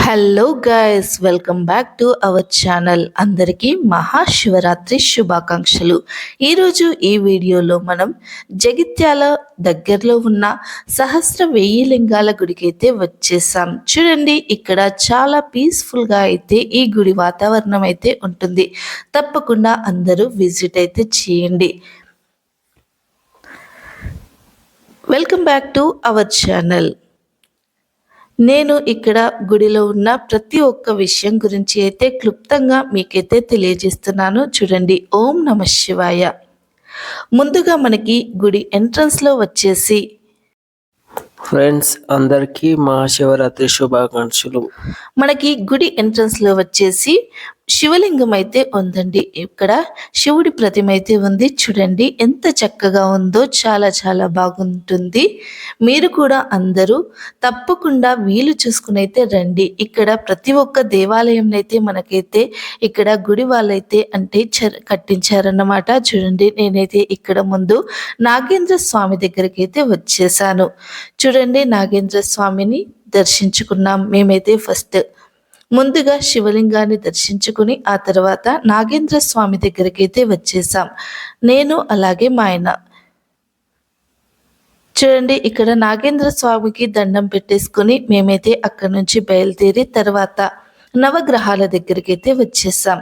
Hello guys, welcome back to our channel. అందరికీ మహాశివరాత్రి శుభాకాంక్షలు. ఈరోజు ఈ వీడియోలో మనం జగిత్యాల దగ్గరలో ఉన్న సహస్ర వెయ్యి లింగాల గుడికి అయితే వచ్చేసాం. చూడండి, ఇక్కడ చాలా పీస్ఫుల్గా అయితే ఈ గుడి వాతావరణం అయితే ఉంటుంది. తప్పకుండా అందరూ విజిట్ అయితే చేయండి. Welcome back to our channel. నేను ఇక్కడ గుడిలో ఉన్న ప్రతి ఒక్క విషయం గురించి అయితే క్లుప్తంగా మీకైతే తెలియజేస్తున్నాను. చూడండి. ఓం నమః శివాయ. ముందుగా మనకి గుడి ఎంట్రన్స్లో వచ్చేసి ఫ్రెండ్స్ అందరికీ మహాశివరాత్రి శుభాకాంక్షలు. మనకి గుడి ఎంట్రన్స్లో వచ్చేసి శివలింగం అయితే ఉందండి. ఇక్కడ శివుడి ప్రతిమ అయితే ఉంది. చూడండి ఎంత చక్కగా ఉందో, చాలా చాలా బాగుంటుంది. మీరు కూడా అందరూ తప్పకుండా వీలు చూసుకుని అయితే రండి. ఇక్కడ ప్రతి ఒక్క దేవాలయం అయితే మనకైతే ఇక్కడ గుడి వాళ్ళైతే అంటే కట్టించారన్నమాట. చూడండి, నేనైతే ఇక్కడ ముందు నాగేంద్ర స్వామి దగ్గరికి అయితే వచ్చేసాను. చూడండి, నాగేంద్ర స్వామిని దర్శించుకున్నాం మేమైతే. ఫస్ట్ ముందుగా శివలింగాన్ని దర్శించుకుని ఆ తర్వాత నాగేంద్ర స్వామి దగ్గరికి అయితే వచ్చేసాం, నేను అలాగే మా ఆయన. చూడండి, ఇక్కడ నాగేంద్ర స్వామికి దండం పెట్టేసుకుని మేమైతే అక్కడి నుంచి బయలుదేరి తర్వాత నవగ్రహాల దగ్గరికి అయితే వచ్చేసాం.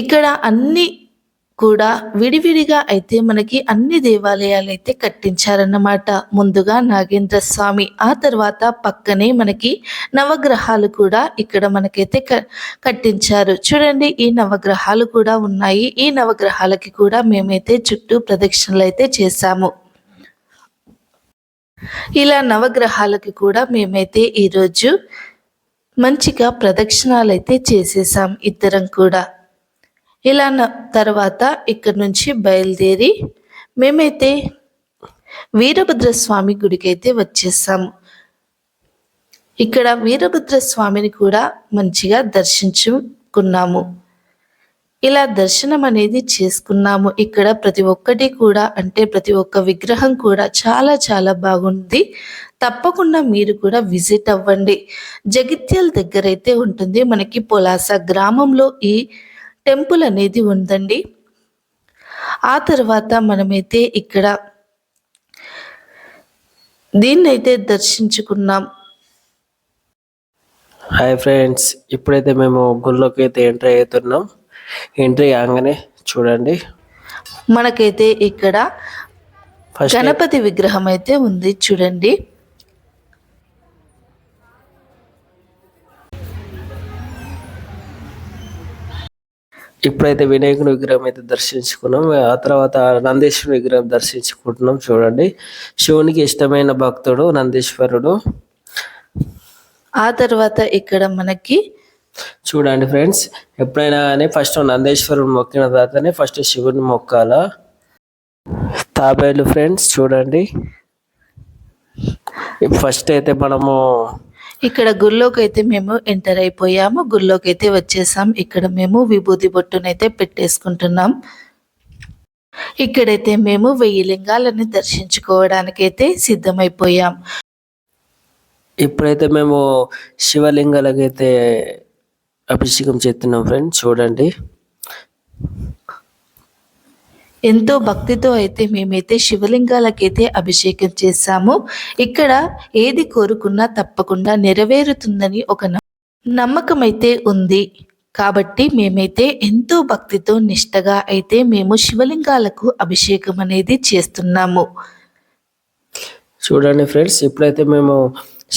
ఇక్కడ అన్ని కూడా విడివిడిగా అయితే మనకి అన్ని దేవాలయాలు అయితే కట్టించారన్నమాట. ముందుగా నాగేంద్ర స్వామి, ఆ తర్వాత పక్కనే మనకి నవగ్రహాలు కూడా ఇక్కడ మనకైతే కట్టించారు. చూడండి, ఈ నవగ్రహాలు కూడా ఉన్నాయి. ఈ నవగ్రహాలకి కూడా మేమైతే చుట్టూ ప్రదక్షిణలు అయితే చేశాము. ఇలా నవగ్రహాలకి కూడా మేమైతే ఈరోజు మంచిగా ప్రదక్షిణాలు అయితే చేసేసాం ఇద్దరం కూడా. ఇలా తర్వాత ఇక్కడ నుంచి బయలుదేరి మేమైతే వీరభద్రస్వామి గుడికి అయితే వచ్చేసాము. ఇక్కడ వీరభద్రస్వామిని కూడా మంచిగా దర్శించుకున్నాము. ఇలా దర్శనం అనేది చేసుకున్నాము. ఇక్కడ ప్రతి ఒక్కటి కూడా అంటే ప్రతి ఒక్క విగ్రహం కూడా చాలా చాలా బాగుంది. తప్పకుండా మీరు కూడా విజిట్ అవ్వండి. జగిత్యాల దగ్గర అయితే ఉంటుంది. మనకి పొలాస గ్రామంలో ఈ టెంపుల్ అనేది ఉందండి. ఆ తర్వాత మనమైతే ఇక్కడ దీన్నైతే దర్శించుకున్నాం. హాయ్ ఫ్రెండ్స్, ఇప్పుడైతే మేము గుళ్ళోకి అయితే ఎంట్రీ అవుతున్నాం. ఎంట్రీ కాగానే చూడండి, మనకైతే ఇక్కడ గణపతి విగ్రహం అయితే ఉంది. చూడండి, ఇప్పుడైతే వినాయకుని విగ్రహం అయితే దర్శించుకున్నాం. ఆ తర్వాత నందీశ్వరుని విగ్రహం దర్శించుకుంటున్నాం. చూడండి, శివునికి ఇష్టమైన భక్తుడు నందీశ్వరుడు. ఆ తర్వాత ఇక్కడ మనకి చూడండి ఫ్రెండ్స్, ఎప్పుడైనా కానీ ఫస్ట్ నందీశ్వరుని మొక్కిన తర్వాతనే ఫస్ట్ శివుని మొక్కాల. తాబేలు ఫ్రెండ్స్ చూడండి, ఫస్ట్ అయితే మనము ఇక్కడ గుళ్ళోకి అయితే మేము ఎంటర్ అయిపోయాము. గుళ్ళోకి అయితే వచ్చేసాం. ఇక్కడ మేము విభూతి బొట్టునైతే పెట్టేసుకుంటున్నాం. ఇక్కడైతే మేము 1000 లింగాలని దర్శించుకోవడానికైతే సిద్ధమైపోయాం. ఇప్పుడైతే మేము శివలింగాలకైతే అభిషేకం చేస్తున్నాం ఫ్రెండ్స్. చూడండి, ఎంతో భక్తితో అయితే మేమైతే శివలింగాలకైతే అభిషేకం చేశాము. ఇక్కడ ఏది కోరుకున్నా తప్పకుండా నెరవేరుతుందని ఒక నమ్మకం అయితే ఉంది. కాబట్టి మేమైతే ఎంతో భక్తితో నిష్టగా అయితే మేము శివలింగాలకు అభిషేకం అనేది చేస్తున్నాము. చూడండి ఫ్రెండ్స్, ఇప్పుడైతే మేము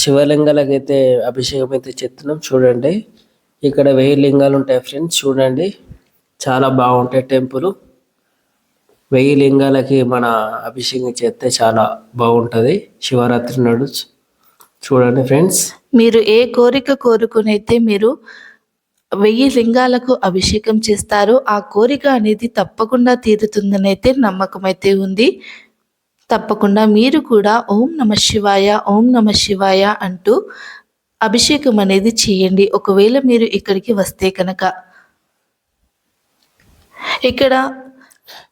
శివలింగాలకైతే అభిషేకం అయితే చేస్తున్నాం. చూడండి, ఇక్కడ 1000 లింగాలు ఉంటాయి ఫ్రెండ్స్. చూడండి, చాలా బాగుంటాయి టెంపుల్. 1000 లింగాలకి మన అభిషేకం చేస్తే చాలా బాగుంటుంది శివరాత్రి నాడు. చూడండి ఫ్రెండ్స్, మీరు ఏ కోరిక కోరుకుని అయితే మీరు 1000 లింగాలకు అభిషేకం చేస్తారో ఆ కోరిక అనేది తప్పకుండా తీరుతుందని అయితే నమ్మకం అయితే ఉంది. తప్పకుండా మీరు కూడా ఓం నమః శివాయ, ఓం నమః శివాయ అంటూ అభిషేకం అనేది చేయండి. ఒకవేళ మీరు ఇక్కడికి వస్తే కనుక ఇక్కడ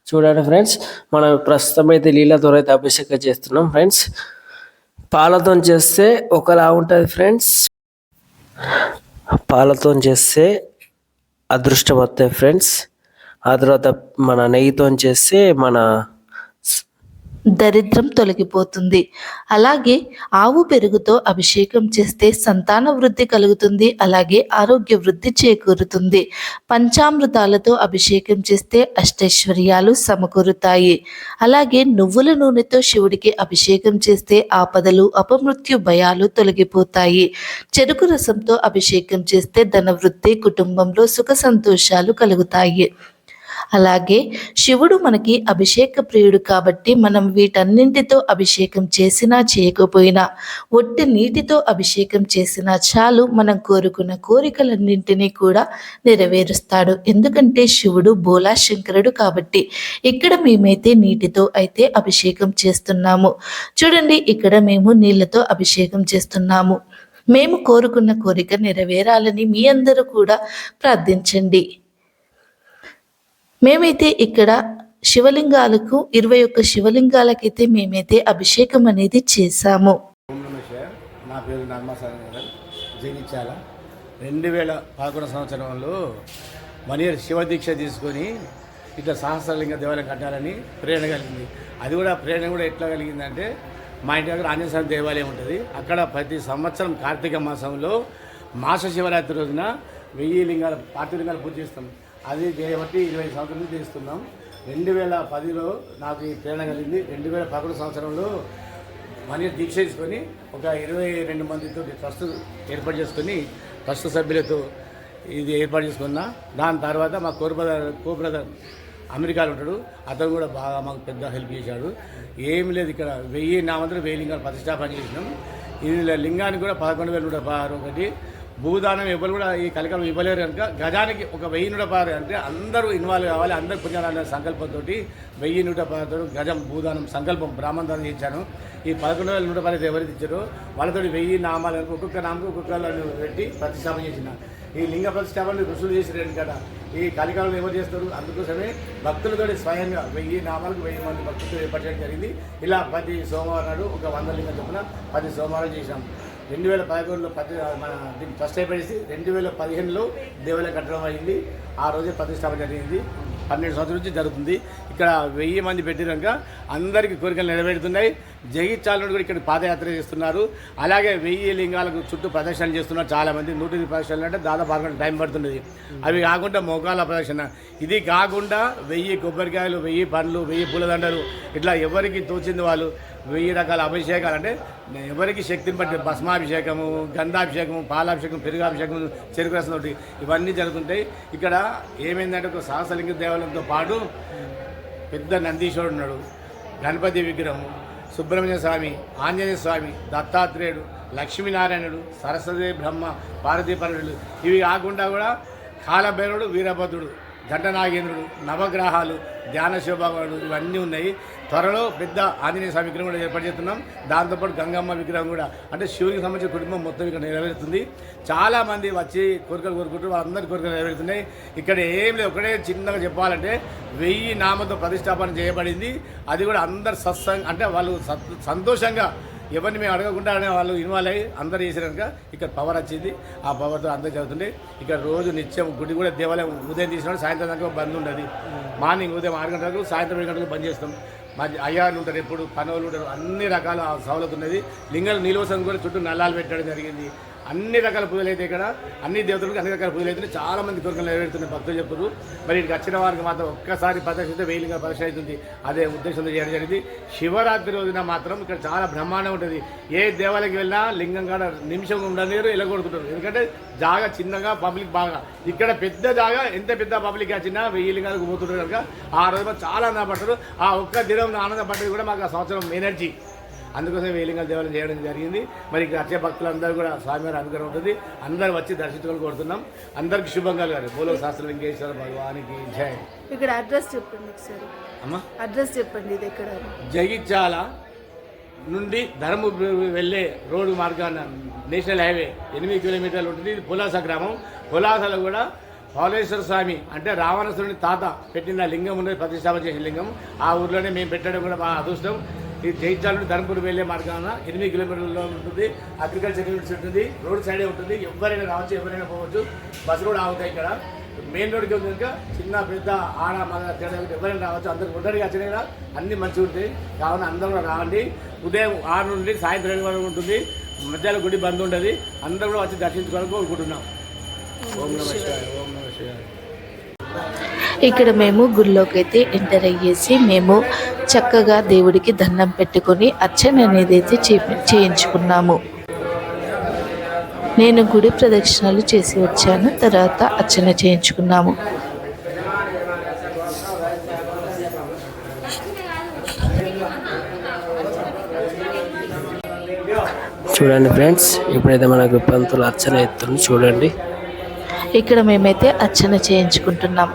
చూడండి ఫ్రెండ్స్, మనం ప్రస్తుతం అయితే నీళ్ళతో అయితే అభిషేకం చేస్తున్నాం ఫ్రెండ్స్. పాలతో చేస్తే ఒకలా ఉంటుంది ఫ్రెండ్స్. పాలతో చేస్తే అదృష్టం వస్తాయి ఫ్రెండ్స్. ఆ తర్వాత మన నెయ్యితో చేస్తే మన దరిద్రం తొలగిపోతుంది. అలాగే ఆవు పెరుగుతో అభిషేకం చేస్తే సంతాన వృద్ధి కలుగుతుంది. అలాగే ఆరోగ్య వృద్ధి చేకూరుతుంది. పంచామృతాలతో అభిషేకం చేస్తే అష్టైశ్వర్యాలు సమకూరుతాయి. అలాగే నువ్వుల నూనెతో శివుడికి అభిషేకం చేస్తే ఆపదలు అపమృత్యు భయాలు తొలగిపోతాయి. చెరుకు రసంతో అభిషేకం చేస్తే ధనవృద్ధి, కుటుంబంలో సుఖ సంతోషాలు కలుగుతాయి. అలాగే శివుడు మనకి అభిషేక ప్రియుడు కాబట్టి మనం వీటన్నింటితో అభిషేకం చేసినా చేయకపోయినా ఒట్టి నీటితో అభిషేకం చేసినా చాలు, మనం కోరుకున్న కోరికలన్నింటినీ కూడా నెరవేరుస్తాడు. ఎందుకంటే శివుడు బోలా శంకరుడు కాబట్టి. ఇక్కడ మేమైతే నీటితో అయితే అభిషేకం చేస్తున్నాము. చూడండి, ఇక్కడ మేము నీళ్ళతో అభిషేకం చేస్తున్నాము. మేము కోరుకున్న కోరిక నెరవేరాలని మీ అందరూ కూడా ప్రార్థించండి. మేమైతే ఇక్కడ శివలింగాలకు 21 శివలింగాలకైతే మేమైతే అభిషేకం అనేది చేశాము. ఓం నమః శివాయ. నా పేరు నర్మసాగర్, జగిత్యాల. 2011 సంవత్సరంలో 1 ఇయర్ శివ దీక్ష తీసుకొని ఇట్లా సహస్రలింగ దేవాలయం కట్టాలని ప్రేరణ కలిగింది. అది కూడా ప్రేరణ కూడా ఎట్లా కలిగిందంటే, మా ఇంటి దగ్గర ఆంజనేయ స్వామి దేవాలయం ఉంటుంది. అక్కడ ప్రతి సంవత్సరం కార్తీక మాసంలో మాస శివరాత్రి రోజున 1000 లింగాలు, 40 లింగాలు పూజ చేస్తాం. అది చేయబట్టి 20 సంవత్సరాల నుంచి చేస్తున్నాం. 2010లో నాకు ఈ ప్రేరణ కలిగింది. 2011 సంవత్సరంలో 1 ఇయర్ దీక్ష తీసుకొని ఒక 22 మందితో ట్రస్ట్ ఏర్పాటు చేసుకొని, ట్రస్ట్ సభ్యులతో ఇది ఏర్పాటు చేసుకున్నా. దాని తర్వాత మా కో బ్రదర్ అమెరికాలో ఉంటాడు. అతను కూడా బాగా మాకు పెద్ద హెల్ప్ చేశాడు. ఏమి లేదు, ఇక్కడ 1000 నామంతులు 1000 లింగాలు ప్రతిష్టాపన చేసినాం. ఇది లింగానికి కూడా 11,116. భూదానం ఎవరు కూడా ఈ కలికాలం ఇవ్వలేరు కనుక గజానికి ఒక 1000 అంటే అందరూ ఇన్వాల్వ్ కావాలి, అందరు పుణ్యాలనే సంకల్పంతో 1000 గజం భూదానం సంకల్పం బ్రాహ్మణ దానం చేశాను. ఈ 11,116 ఎవరైతే ఇచ్చారో వాళ్ళతో 1000 నామాలను ఒక్కొక్క నామకు ఒక్కొక్కలను పెట్టి ప్రతిష్టాపన చేసిన. ఈ లింగ ప్రతిష్టాపన ఋషులు చేసిరండి కదా. ఈ కలికాలంలో ఎవరు చేస్తారు, అందుకోసమే భక్తులతో స్వయంగా 1000 నామాలకు 1000 మంది భక్తులతో ఏర్పాటు చేయడం జరిగింది. ఇలా ప్రతి సోమవారం నాడు ఒక 100 లింగం చొప్పున 10 సోమవారం చేశాం. 2011లో మన దీన్ని ఫస్ట్ అయిపోయేసి 2015లో దేవాలయం కట్టడం అయింది. ఆ రోజే ప్రతిష్టాపన జరిగింది. 12 సంవత్సరాల నుంచి జరుగుతుంది. ఇక్కడ 1000 మంది పెట్టినాక అందరికీ కోరికలు నెరవేరుతున్నాయి. జగిత్యాల నుండి కూడా ఇక్కడ పాదయాత్ర చేస్తున్నారు. అలాగే 1000 లింగాలకు చుట్టూ ప్రదర్శనలు చేస్తున్నారు చాలామంది. 100 ప్రదర్శనలు అంటే దాదాపు 6 గంటల టైం పడుతున్నది. అవి కాకుండా మోకాల ప్రదర్శన, ఇది కాకుండా 1000 కొబ్బరికాయలు, 1000 పండ్లు, 1000 పూలదండలు, ఇట్లా ఎవరికి తోచింది వాళ్ళు 1000 రకాల అభిషేకాలు. అంటే ఎవరికి శక్తిని బట్టి భస్మాభిషేకము, గంధాభిషేకము, పాలాభిషేకం, పెరుగాభిషేకం, చెరుకు రసం తోటి ఇవన్నీ జరుగుతుంటాయి. ఇక్కడ ఏమైందంటే ఒక సహస్రలింగ దేవాలయంతో పాటు పెద్ద నందీశ్వరుడు ఉన్నాడు, గణపతి విగ్రహం, సుబ్రహ్మణ్య స్వామి, ఆంజనేయ స్వామి, దత్తాత్రేయుడు, లక్ష్మీనారాయణుడు, సరస్వతి, బ్రహ్మ, పార్వతీ పరుడు. ఇవి కాకుండా కూడా కాలభైరవుడు, వీరభద్రుడు, ఘంటనాగేంద్రుడు, నవగ్రహాలు, ధ్యాన శివభగవానుడు ఇవన్నీ ఉన్నాయి. త్వరలో పెద్ద ఆంజనేయ స్వామి విగ్రహం కూడా ఏర్పాటు చేస్తున్నాం. దాంతోపాటు గంగమ్మ విగ్రహం కూడా, అంటే శివుడికి సంబంధించిన కుటుంబం మొత్తం ఇక్కడ నెరవేరుతుంది. చాలామంది వచ్చి కోరికలు కోరుకుంటారు, వాళ్ళందరి కోరికలు నెరవేరుతున్నాయి. ఇక్కడ ఏం లేదు, ఒకటే చిన్నగా చెప్పాలంటే 1000 నామంతో ప్రతిష్టాపన చేయబడింది. అది కూడా అందరు అంటే వాళ్ళు సంతోషంగా ఎవరిని మేము అడగకుండా వాళ్ళు ఇన్వాల్వ్ అయ్యి అందరూ చేసినాక ఇక్కడ పవర్ వచ్చింది. ఆ పవర్తో అందరూ జరుగుతుంది. ఇక్కడ రోజు నిత్యం గుడి కూడా దేవాలయం ఉదయం తీసినాడు, సాయంత్రం దాకా బంద్ ఉండదు. మార్నింగ్ ఉదయం 6 గంటలకు, సాయంత్రం 7 గంటలకు బంద్ చేస్తాం. మరి అయ్యాలు ఉంటారు, ఎప్పుడు పనులు ఉంటారు, అన్ని రకాల సౌలభ్యం ఉన్నది. లింగాలు నిలువసం కూడా చుట్టూ నల్లాలు పెట్టడం జరిగింది. అన్ని రకాల పూజలు అయితే ఇక్కడ అన్ని దేవతలకు అన్ని రకాల పూజలు అయితే చాలా మంది కోరికలు నెరవేరుతున్నాయి భక్తులు చెప్తారు. మరి ఇక్కడికి వచ్చిన వారికి మాత్రం ఒక్కసారి ప్రదర్శిస్తే 1000 లింగాల ప్రదర్శన అవుతుంది. అదే ఉద్దేశంతో చేయడం జరిగింది. శివరాత్రి రోజున మాత్రం ఇక్కడ చాలా బ్రహ్మాండం ఉంటుంది. ఏ దేవాలయకి వెళ్ళినా లింగం కాడ నిమిషం ఉండలేరు, ఎలగొడుతుంటారు. ఎందుకంటే జాగా చిన్నగా, పబ్లిక్ బాగా. ఇక్కడ పెద్ద జాగా, ఎంత పెద్ద పబ్లిక్ వచ్చినా 1000 లింగాలకు పోతుంటారు కనుక ఆ రోజు చాలా ఆనందపడతారు. ఆ ఒక్క దినం ఆనందపడ్డది కూడా మాకు ఆ సంవత్సరం ఎనర్జీ. అందుకోసం 1000 లింగాల దేవాలయం చేయడం జరిగింది. మరి ఇక్కడ వచ్చే భక్తులందరూ కూడా స్వామివారి అనుగ్రహం ఉంటుంది. అందరూ వచ్చి దర్శించుకొని కోరుతున్నాం. అందరికి శుభం కలగాలి. బోలో శాస్త్రలింగేశ్వర భగవానికి జై. ఇక్కడ అడ్రస్ చెప్పండి ఒకసారి. అమ్మా అడ్రస్ చెప్పండి. ఇది ఎక్కడ? జగిత్యాల నుండి ధర్మపురి వెళ్ళే రోడ్డు మార్గాన నేషనల్ హైవే 8 కిలోమీటర్లు ఉంటుంది. ఇది పులాస గ్రామం. పులాసలో కూడా పాలేశ్వర స్వామి అంటే రావణాసురుని తాత పెట్టిన లింగం ఉన్నది, ప్రతిష్టాపన చేసిన లింగం. ఆ ఊర్లోనే మేము పెట్టడం కూడా మా అదృష్టం. ఈ జైత్యాల నుండి ధర్మపురి వెళ్ళే మార్గాన 8 కిలోమీటర్లలో ఉంటుంది. అగ్రికల్చర్ యూనివర్సిటీ ఉంటుంది, రోడ్ సైడే ఉంటుంది. ఎవరైనా రావచ్చు, ఎవరైనా పోవచ్చు. బస్సు కూడా ఆగుతాయి ఇక్కడ. మెయిన్ రోడ్కి ఉంది కనుక చిన్న పెద్ద ఆడ మగ తేడా ఎవరైనా రావచ్చు. అందరూ ఒంటరిగా వచ్చినా అన్నీ మంచిగా ఉంటాయి. కావున అందరూ కూడా రావండి. ఉదయం 6 నుండి సాయంత్రం 7 వరకు ఉంటుంది. మధ్యాహ్నం గుడి బంద్ ఉంటుంది. అందరూ కూడా వచ్చి దర్శించుకోవాలని కోరుకుంటున్నాం. ఓం నమః శివాయ, ఓం నమః శివాయ. ఇక్కడ మేము గుడిలోకి అయితే ఎంటర్ అయ్యేసి మేము చక్కగా దేవుడికి దండం పెట్టుకొని అర్చన అనేది అయితే చేయించుకున్నాము. నేను గుడి ప్రదక్షిణలు చేసి వచ్చాను, తర్వాత అర్చన చేయించుకున్నాము. చూడండి ఫ్రెండ్స్, ఇప్పుడైతే మనకు పంతులు అర్చన ఎత్తుంది చూడండి. ఇక్కడ మేమైతే అర్చన చేయించుకుంటున్నాం.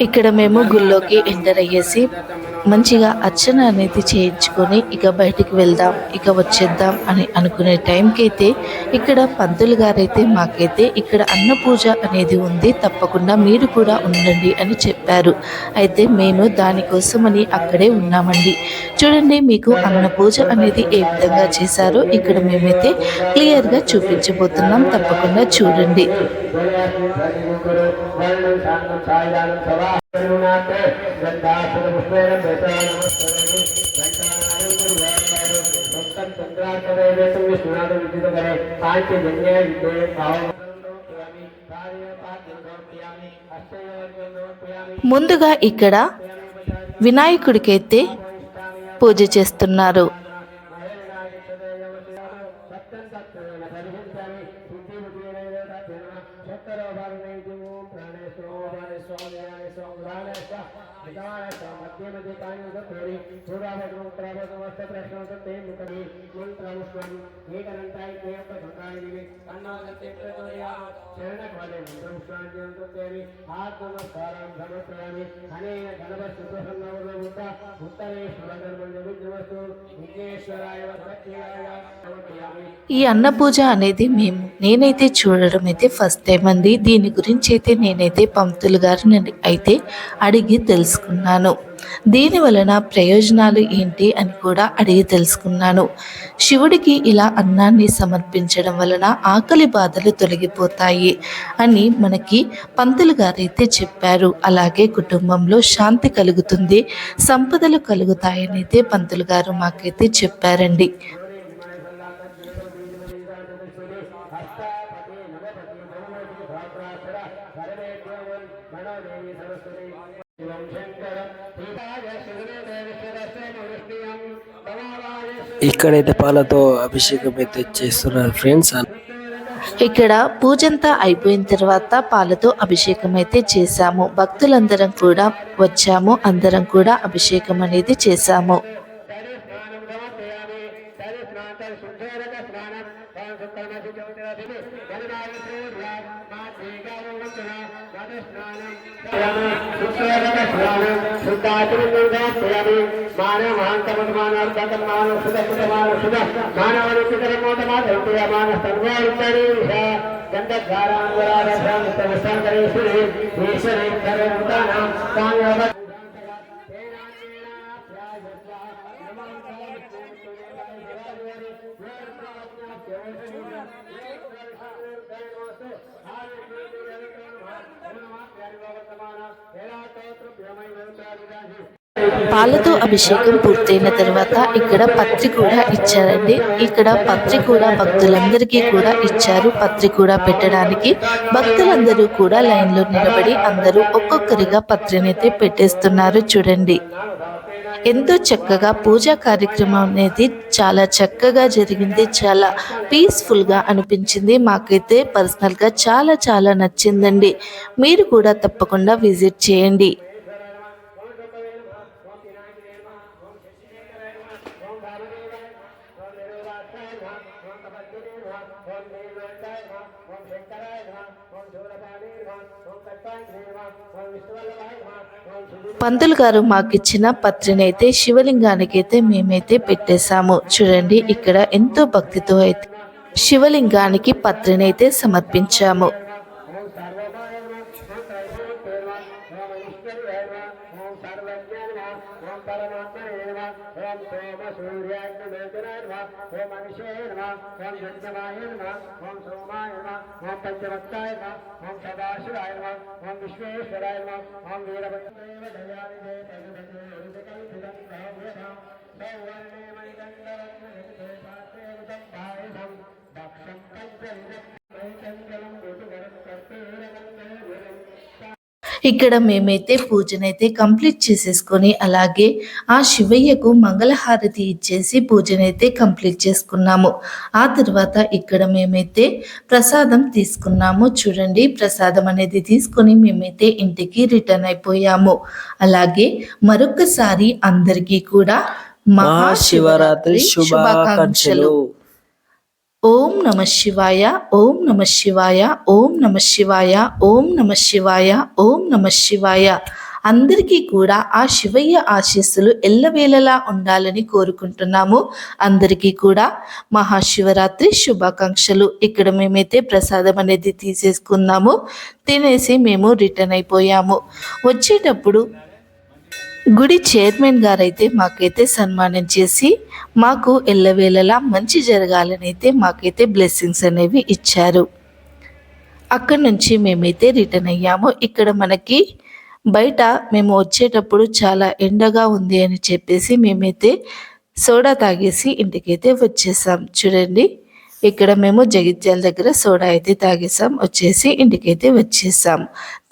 ఇక్కడ మేము గుళ్ళోకి ఎంటర్ అయ్యేసి మంచిగా అర్చన అనేది చేయించుకొని ఇక బయటికి వెళ్దాం, ఇక వచ్చేద్దాం అని అనుకునే టైంకి అయితే ఇక్కడ పంతులు గారైతే మాకైతే ఇక్కడ అన్న పూజ అనేది ఉంది, తప్పకుండా మీరు కూడా ఉండండి అని చెప్పారు. అయితే మేము దానికోసమని అక్కడే ఉన్నామండి. చూడండి, మీకు అన్న పూజ అనేది ఏ విధంగా చేశారో ఇక్కడ మేమైతే క్లియర్గా చూపించబోతున్నాం, తప్పకుండా చూడండి. ముందుగా ఇక్కడ వినాయకుడికైతే పూజ చేస్తున్నారు. ఈ అన్న పూజ అనేది నేనైతే చూడడం అయితే ఫస్ట్ టైం అండి. దీని గురించి అయితే నేనైతే పంతులు గారిని అయితే అడిగి తెలుసుకున్నాను. దీని వలన ప్రయోజనాలు ఏంటి అని కూడా అడిగి తెలుసుకున్నాను. శివుడికి ఇలా అన్నాన్ని సమర్పించడం వలన ఆకలి బాధలు తొలగిపోతాయి అని మనకి పంతులు గారైతే చెప్పారు. అలాగే కుటుంబంలో శాంతి కలుగుతుంది, సంపదలు కలుగుతాయని అయితే పంతులు గారు మాకైతే చెప్పారండి. ఇక్కడైతే పాలతో అభిషేకం అయితే చేస్తున్నారు ఫ్రెండ్స్. ఇక్కడ పూజంతా అయిపోయిన తర్వాత పాలతో అభిషేకం అయితే చేశాము. భక్తులందరం కూడా వచ్చాము, అందరం కూడా అభిషేకం అనేది చేశాము. పాలతో అభిషేకం పూర్తయిన తర్వాత ఇక్కడ పత్రి కూడా ఇచ్చారండి. ఇక్కడ పత్రి కూడా భక్తులందరికీ కూడా ఇచ్చారు. పత్రి కూడా పెట్టడానికి భక్తులందరూ కూడా లైన్లో నిలబడి అందరూ ఒక్కొక్కరిగా పత్రిని అయితే పెట్టేస్తున్నారు. చూడండి ఎంతో చక్కగా పూజా కార్యక్రమం అనేది చాలా చక్కగా జరిగింది. చాలా పీస్ఫుల్గా అనిపించింది. మాకైతే పర్సనల్గా చాలా నచ్చిందండి. మీరు కూడా తప్పకుండా విజిట్ చేయండి. పంతులు గారు మాకు ఇచ్చిన పత్రిని అయితే శివలింగానికి అయితే మేమైతే పెట్టేశాము. చూడండి ఇక్కడ ఎంతో భక్తితో అయితే శివలింగానికి పత్రిని అయితే సమర్పించాము. ఇక్కడ మేమైతే పూజనైతే కంప్లీట్ చేసేసుకొని అలాగే ఆ శివయ్యకు మంగళహారతి ఇచ్చేసి పూజనైతే కంప్లీట్ చేసుకున్నాము. ఆ తర్వాత ఇక్కడ మేమైతే ప్రసాదం తీసుకున్నాము. చూడండి ప్రసాదం అనేది తీసుకొని మేమైతే ఇంటికి రిటర్న్ అయిపోయాము. అలాగే మరొకసారి అందరికీ కూడా మహాశివరాత్రి శుభాకాంక్షలు. ఓం నమ శివాయ, ఓం నమ శివాయ, ఓం నమ శివాయ, ఓం నమ శివాయ, ఓం నమ శివాయ. అందరికీ కూడా ఆ శివయ్య ఆశీస్సులు ఎల్లవేళలా ఉండాలని కోరుకుంటున్నాము. అందరికీ కూడా మహాశివరాత్రి శుభాకాంక్షలు. ఇక్కడ మేమైతే ప్రసాదం అనేది తీసేసుకున్నాము. తినేసి మేము రిటర్న్ అయిపోయాము. వచ్చేటప్పుడు గుడి చైర్మన్ గారైతే మాకైతే సన్మానం చేసి మాకు ఎల్లవేళలా మంచి జరగాలని అయితే మాకైతే బ్లెస్సింగ్స్ అనేవి ఇచ్చారు. అక్కడి నుంచి మేమైతే రిటర్న్ అయ్యాము. ఇక్కడ మనకి బయట మేము వచ్చేటప్పుడు చాలా ఎండగా ఉంది అని చెప్పేసి మేమైతే సోడా తాగేసి ఇంటికైతే వచ్చేసాం. చూడండి ఇక్కడ మేము జగిత్యాల దగ్గర సోడా అయితే తాగేసాం, వచ్చేసి ఇంటికైతే వచ్చేసాం.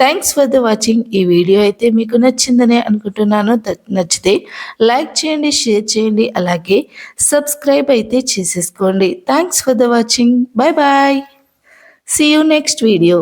Thanks for the watching. ఈ వీడియో అయితే మీకు నచ్చిందనే అనుకుంటున్నాను. నచ్చితే లైక్ చేయండి, షేర్ చేయండి, అలాగే సబ్స్క్రైబ్ అయితే చేసేసుకోండి. Thanks for the watching. Bye bye. See you next video.